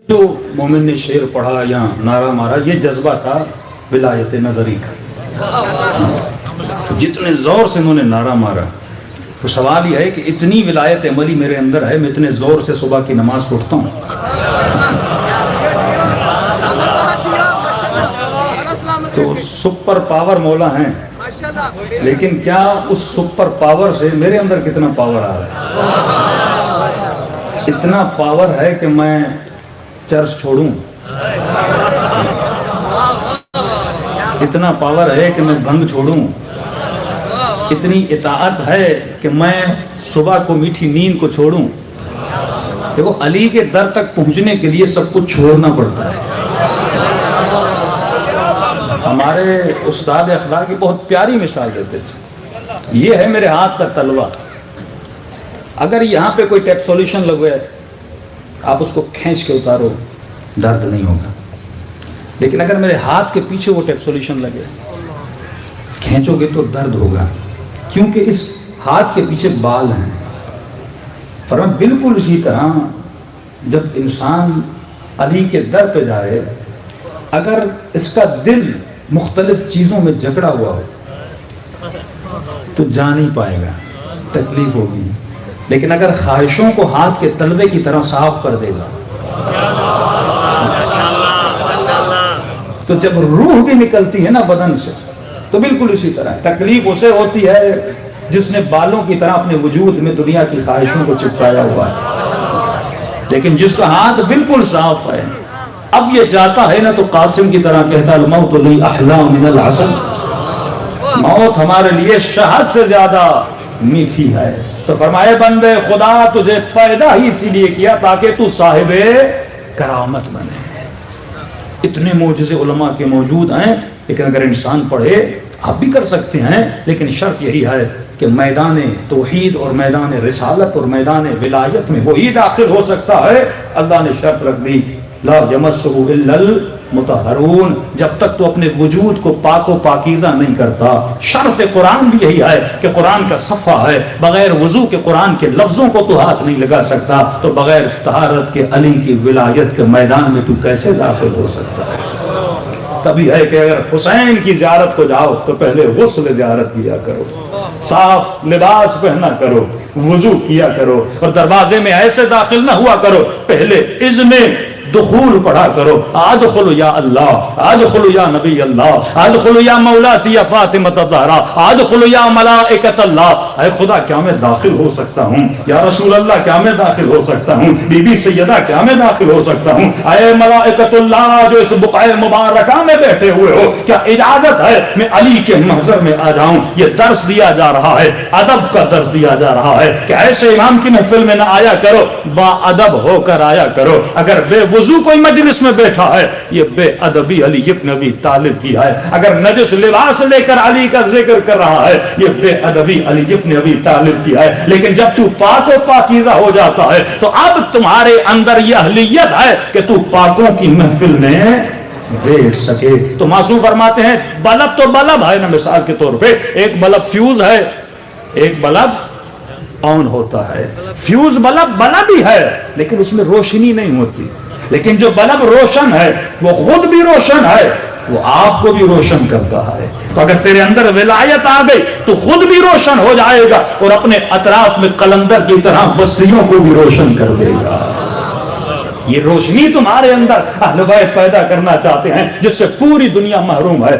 جو مومن نے شعر پڑھا یا نعرہ مارا، یہ جذبہ تھا ولایت نظری کا. جتنے زور سے انہوں نے نعرہ مارا، تو سوال یہ ہے کہ اتنی ولایت عملی میرے اندر ہے، میں اتنے زور سے صبح کی نماز پڑھتا ہوں. تو سپر پاور مولا ہیں، لیکن کیا اس سپر پاور سے میرے اندر کتنا پاور آ رہا ہے؟ اتنا پاور ہے کہ میں چرچ چھوڑوں، اتنا پاور ہے کہ میں بھنگ چھوڑوں، اتنی اطاعت ہے کہ میں صبح کو میٹھی نیند کو چھوڑوں. دیکھو، علی کے در تک پہنچنے کے لیے سب کچھ چھوڑنا پڑتا ہے. ہمارے استاد اخلاق کی بہت پیاری مثال دیتے تھے، یہ ہے میرے ہاتھ کا تلوا. اگر یہاں پہ کوئی ٹیکسولیشن لگے، آپ اس کو کھینچ کے اتارو، درد نہیں ہوگا. لیکن اگر میرے ہاتھ کے پیچھے وہ ٹیکسولیشن لگے، کھینچو گے تو درد ہوگا، کیونکہ اس ہاتھ کے پیچھے بال ہیں. فرمایا بالکل اسی طرح جب انسان علی کے در پہ جائے، اگر اس کا دل مختلف چیزوں میں جکڑا ہوا ہو تو جا نہیں پائے گا، تکلیف ہوگی. لیکن اگر خواہشوں کو ہاتھ کے تلوے کی طرح صاف کر دے گا، تو جب روح بھی نکلتی ہے نا بدن سے، تو بالکل اسی طرح تکلیف اسے ہوتی ہے جس نے بالوں کی طرح اپنے وجود میں دنیا کی خواہشوں کو چپکایا ہوا ہے. لیکن جس کا ہاتھ بالکل صاف ہے، اب یہ جاتا ہے نا تو قاسم کی طرح کہتا ہے الموت لی احلا من العسل، موت ہمارے لیے شہد سے زیادہ میٹھی ہے. تو فرمائے بندے خدا تجھے پیدا ہی اسی لیے کیا تاکہ تو صاحب کرامت بنے. اتنے معجزے علماء کے موجود ہیں، لیکن اگر انسان پڑھے، آپ بھی کر سکتے ہیں، لیکن شرط یہی ہے کہ میدان توحید اور میدان رسالت اور میدان ولایت میں وہی داخل ہو سکتا ہے. اللہ نے شرط رکھ دی لا یمسہ الا المطہرون، جب تک تو اپنے وجود کو پاک و پاکیزہ نہیں کرتا. شرط قرآن بھی یہی ہے کہ قرآن کا صفحہ ہے، بغیر وضو کے قرآن کے لفظوں کو تو ہاتھ نہیں لگا سکتا، تو بغیر طہارت کے علی کی ولایت کے میدان میں تو کیسے داخل ہو سکتا ہے؟ تبھی ہے کہ اگر حسین کی زیارت کو جاؤ تو پہلے غسل زیارت کیا کرو، صاف لباس پہنا کرو، وضو کیا کرو، اور دروازے میں ایسے داخل نہ ہوا کرو، پہلے اذن دخول پڑھا کرو. ادخل یا اللہ، ادخل یا نبی اللہ، ادخل یا مولاتی یا فاطمہ الزہرا، ادخل یا ملائکۃ اللہ. اے خدا کیا میں داخل ہو سکتا ہوں؟ یا رسول اللہ کیا میں داخل ہو سکتا ہوں؟ بی بی سیدہ کیا میں داخل ہو سکتا ہوں؟ اے ملائکۃ اللہ جو اس بقعہ مبارکہ میں بیٹھے ہوئے ہو، کیا اجازت ہے میں علی کے محضر میں آ جاؤں؟ یہ درس دیا جا رہا ہے، ادب کا درس دیا جا رہا ہے کہ ایسے امام کی محفل میں نہ آیا کرو، با ادب ہو کر آیا کرو. اگر بے وضو کوئی مجلس میں بیٹھا ہے، یہ بے ادبی علی ابن ابی طالب کی ہے. اگر نجس لباس لے کر علی کا ذکر کر رہا ہے، یہ بے ادبی علی ابن ابی طالب کی ہے. لیکن جب تو پاک و پاکیزہ ہو جاتا ہے تو اب تمہارے اندر یہ اہلیت ہے کہ تو پاکوں کی محفل میں بیٹھ سکے. تو معصوم فرماتے ہیں بلب تو بلب ہے نا، مثال کے طور پہ ایک بلب فیوز ہے، ایک بلب آن ہوتا ہے. فیوز بلب ہی ہے، لیکن اس میں روشنی نہیں ہوتی. لیکن جو بلب روشن ہے وہ خود بھی روشن ہے، وہ آپ کو بھی روشن کرتا ہے. تو اگر تیرے اندر ولایت آ گئی تو خود بھی روشن ہو جائے گا، اور اپنے اطراف میں قلندر کی طرح بستیوں کو بھی روشن کر دے گا. یہ روشنی تمہارے اندر اہل بیت پیدا کرنا چاہتے ہیں، جس سے پوری دنیا محروم ہے.